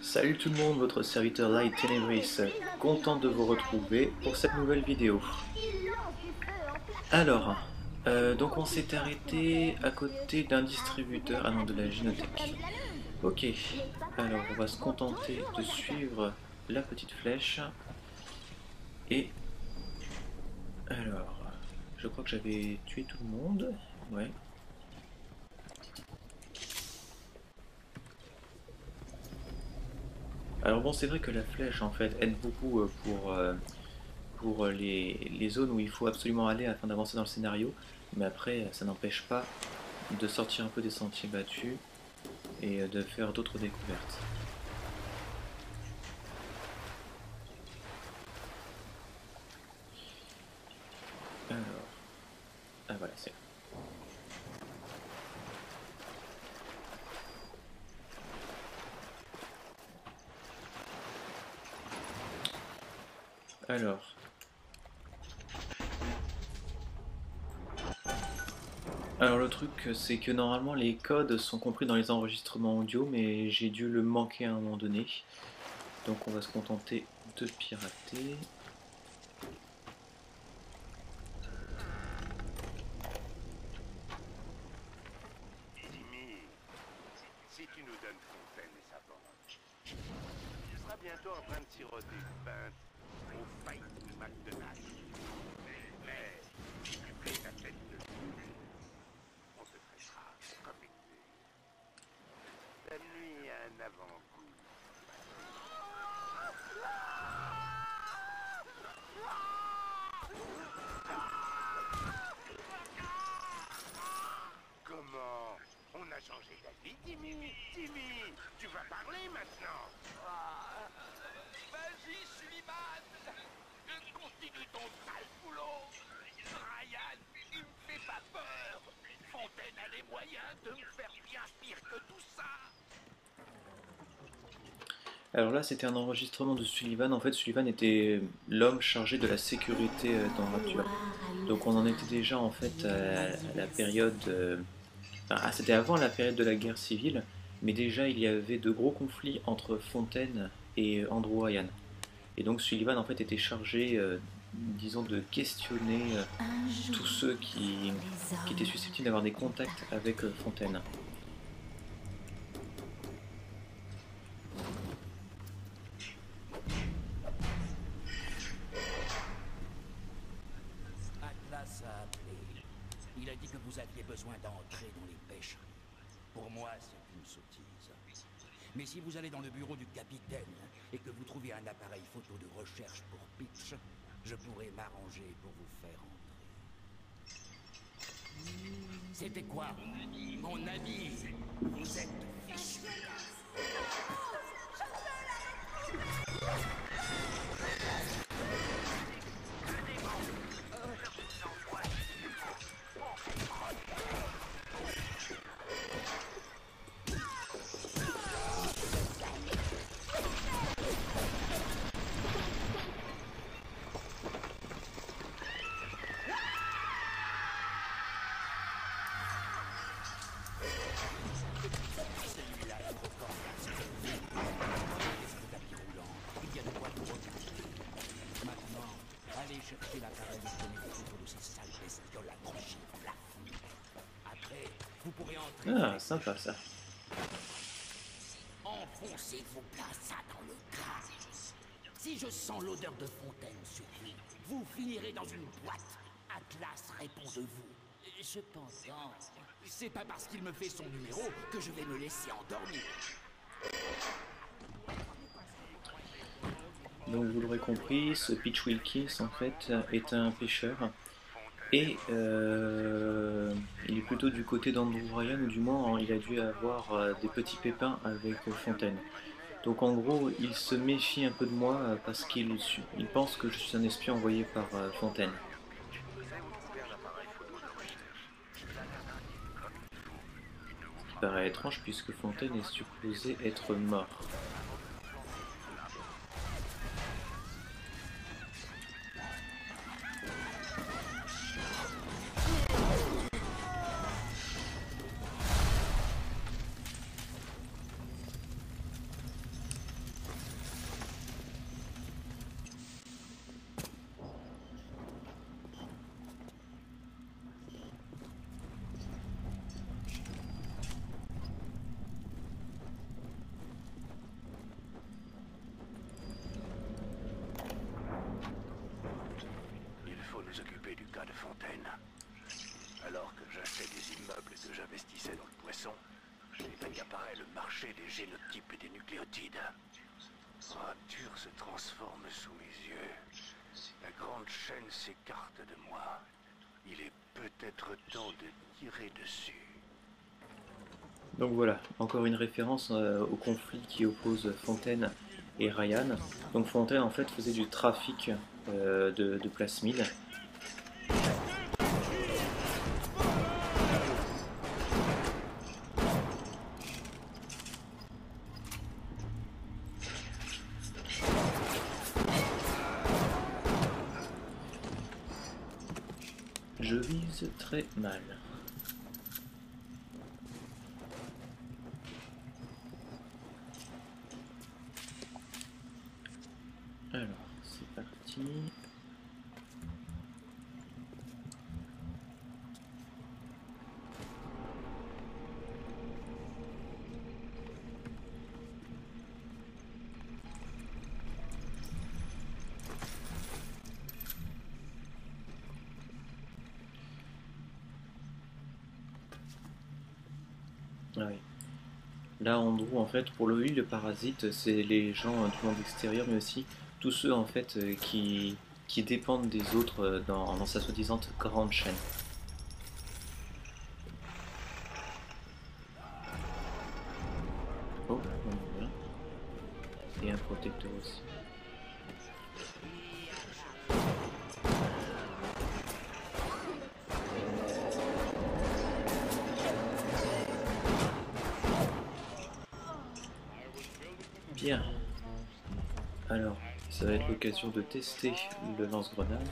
Salut tout le monde, votre serviteur Light Tenebris, content de vous retrouver pour cette nouvelle vidéo. Alors, donc on s'est arrêté à côté d'un distributeur, ah non, de la Gynothèque. Ok, alors on va se contenter de suivre la petite flèche. Et alors, je crois que j'avais tué tout le monde, ouais. Alors bon, c'est vrai que la flèche en fait aide beaucoup pour les zones où il faut absolument aller afin d'avancer dans le scénario, mais après ça n'empêche pas de sortir un peu des sentiers battus et de faire d'autres découvertes. Alors, ah voilà, c'est là. Alors le truc c'est que normalement les codes sont compris dans les enregistrements audio, mais j'ai dû le manquer à un moment donné. Donc on va se contenter de pirater. Jimmy, si tu nous donnes Fontaine et sa bande, tu seras bientôt en train de siroter une pinte au fight du McDonald's. Mais si tu fais ta tête de fou, on te traitera comme une nuit. La nuit a un avant-goût. Comment? On a changé d'avis, Timmy. Timmy, tu vas parler maintenant. Vas-y, Sullivan. Continue ton sale boulot. Ryan, il me fait pas peur. Fontaine a les moyens de me faire bien pire que tout ça. Alors là c'était un enregistrement de Sullivan. En fait Sullivan était l'homme chargé de la sécurité dans Rapture. Donc on en était déjà en fait à la période... ah, c'était avant la période de la guerre civile, mais déjà il y avait de gros conflits entre Fontaine et Andrew Ryan. Et donc Sullivan en fait était chargé, disons, de questionner tous ceux qui étaient susceptibles d'avoir des contacts avec Fontaine. Atlas a appelé. Il a dit que vous aviez besoin d'entrer dans les pêcheries. Pour moi, c'est une sottise. Mais si vous allez dans le bureau du capitaine et que vous trouvez un appareil photo de recherche pour Pitch, je pourrai m'arranger pour vous faire entrer. C'était quoi, mon ami? Vous êtes fichu. Chercher l'appareil de photo de ces sales bestioles à brancher au plafond. Après, vous pourrez entrer. Ah, sympa ça. Enfoncez-vous plein ça dans le crâne. Si je sens l'odeur de Fontaine sur lui, vous finirez dans une boîte. Atlas répond de vous. Cependant, c'est pas parce qu'il me fait son numéro que je vais me laisser endormir. Donc vous l'aurez compris, ce Pitch Wilkins en fait est un pêcheur et il est plutôt du côté d'Andrew Ryan, ou du moins il a dû avoir des petits pépins avec Fontaine. Donc en gros il se méfie un peu de moi parce qu'il pense que je suis un espion envoyé par Fontaine. Ce qui paraît étrange puisque Fontaine est supposé être mort. j'investissais dans le poisson, et là qu'apparaît le marché des génotypes et des nucléotides. Arthur se transforme sous mes yeux. La grande chaîne s'écarte de moi. Il est peut-être temps de tirer dessus. Donc voilà, encore une référence au conflit qui oppose Fontaine et Ryan. Donc Fontaine en fait faisait du trafic de plasmide. Je vise très mal. Alors, c'est parti. Ah oui. Là, Andrew, en fait, pour lui, le parasite, c'est les gens du monde extérieur, mais aussi tous ceux, en fait, qui dépendent des autres dans sa soi-disant grande chaîne. Oh, on y va. Et un protecteur aussi. Bien. Alors, ça va être l'occasion de tester le lance-grenade.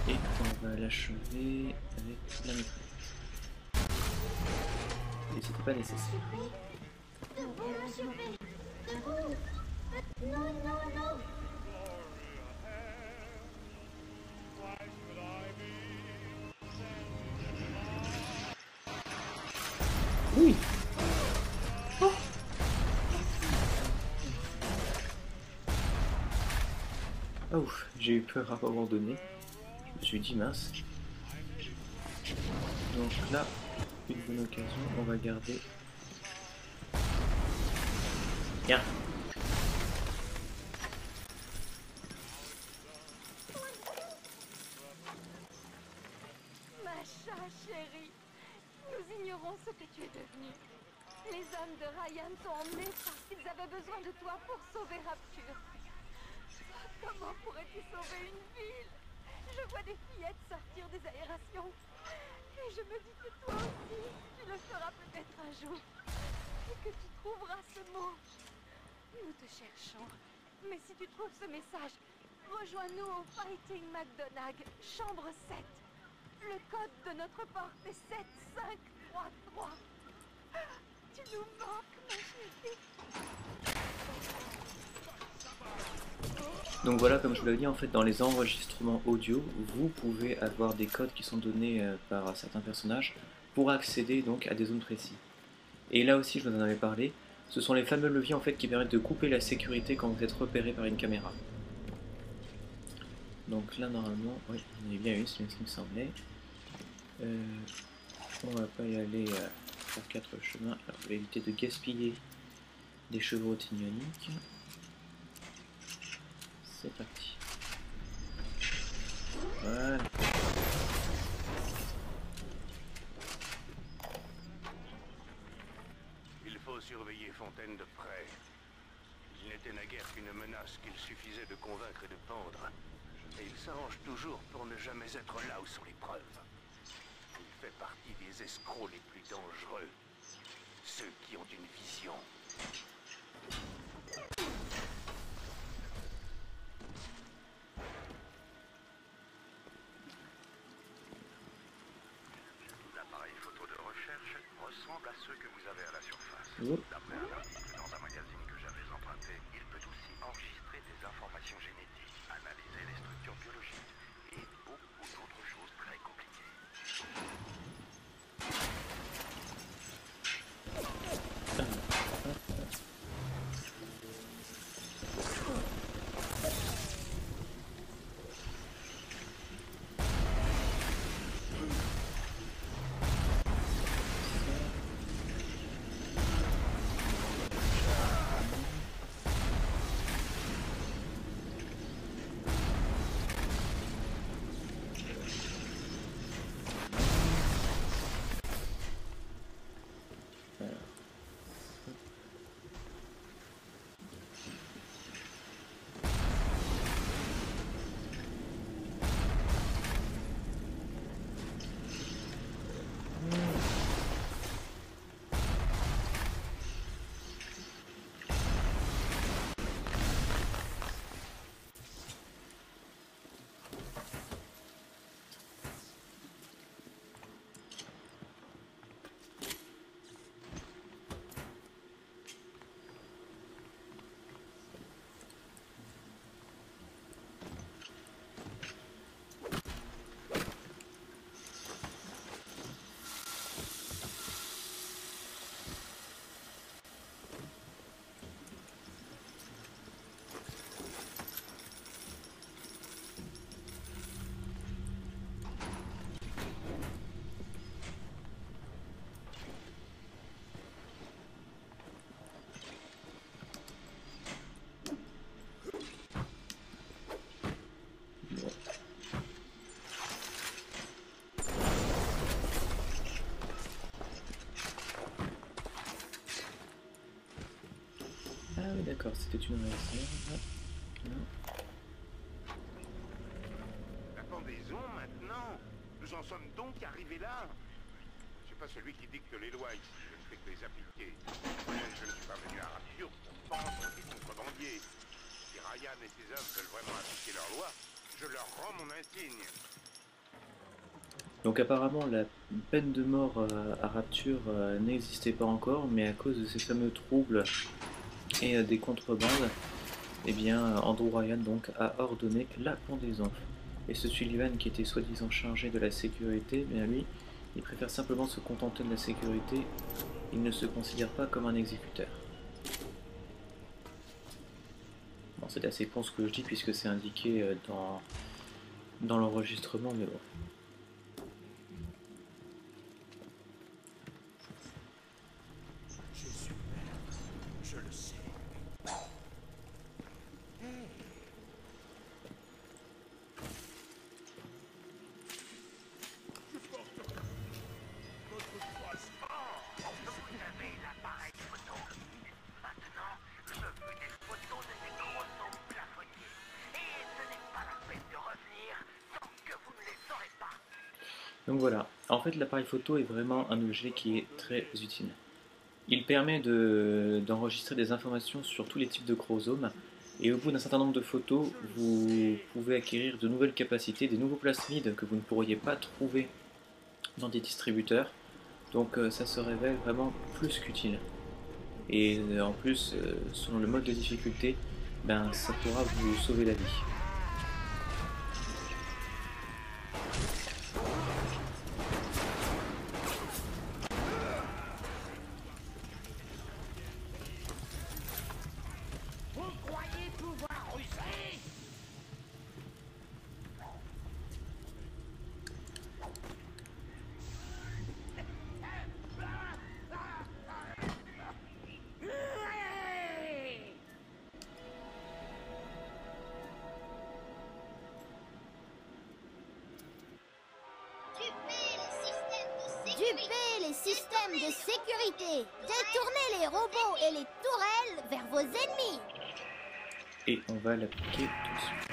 Et on va l'achever avec la mitrailleuse. Et c'était pas nécessaire. Non, non, non. Oui. Oh. Oh, j'ai eu peur à un moment donné. Je me suis dit mince. Donc là, une bonne occasion, on va garder. Bien. Masha, chérie, nous ignorons ce que tu es devenu. Les hommes de Ryan t'ont emmené parce qu'ils avaient besoin de toi pour sauver Rapture. Comment pourrais-tu sauver une ville? Je vois des fillettes sortir des aérations. Et je me dis que toi aussi, tu le feras peut-être un jour. Et que tu trouveras ce mot. Nous te cherchons. Mais si tu trouves ce message, rejoins-nous au Fighting McDonagh, chambre 7. Le code de notre porte est 7533. Tu nous manques, ma chérie. Donc voilà, comme je vous l'avais dit, en fait, dans les enregistrements audio, vous pouvez avoir des codes qui sont donnés par certains personnages pour accéder donc à des zones précises. Et là aussi, je vous en avais parlé, ce sont les fameux leviers en fait qui permettent de couper la sécurité quand vous êtes repéré par une caméra. Donc là, normalement, oui, on est bien eu, c'est bien ce qui me semblait. On va pas y aller par 4 chemins, alors on va éviter de gaspiller des chevauches ioniques. C'est parti. Voilà. Il faut surveiller Fontaine de près. Il n'était naguère qu'une menace qu'il suffisait de convaincre et de pendre. Et il s'arrange toujours pour ne jamais être là où sont les preuves. Il fait partie des escrocs les plus dangereux. Ceux qui ont une vision. L'appareil photo de recherche ressemble à ceux que vous avez à la surface. Oh. D'après un article dans un magazine que j'avais emprunté, il peut aussi enregistrer des informations génétiques, analyser les structures biologiques et beaucoup d'autres choses très compliquées. d'accord, c'était une réserve. La pendaison, maintenant? Nous en sommes donc arrivés là? Je suis pas celui qui dicte les lois ici, je ne fais que les appliquer. Je ne suis pas venu à Rapture pour pendre des contrebandiers. Si Ryan et ses hommes veulent vraiment appliquer leurs lois, je leur rends mon insigne. Donc apparemment la peine de mort à Rapture n'existait pas encore, mais à cause de ces fameux troubles et des contrebandes, eh bien Andrew Ryan donc a ordonné la pendaison. Et ce Sullivan qui était soi-disant chargé de la sécurité, bien lui, il préfère simplement se contenter de la sécurité, il ne se considère pas comme un exécuteur. Bon, c'est assez con ce que je dis puisque c'est indiqué dans l'enregistrement, mais bon. Je suis maître, je le sais. Hey. Vous avez l'appareil photo. Maintenant, je veux des photos de ces gros os plafonniers. Et ce n'est pas la peine de revenir tant que vous ne les aurez pas. Donc voilà, en fait l'appareil photo est vraiment un objet qui est très utile. Il permet d'enregistrer des informations sur tous les types de chromosomes et au bout d'un certain nombre de photos, vous pouvez acquérir de nouvelles capacités, des nouveaux plasmides que vous ne pourriez pas trouver dans des distributeurs. Donc ça se révèle vraiment plus qu'utile. Et en plus, selon le mode de difficulté, ben, ça pourra vous sauver la vie. Vous croyez pouvoir ruser? Dupez les systèmes de sécurité. Détournez les robots et les tourelles vers vos ennemis. Et on va l'appliquer tout de suite.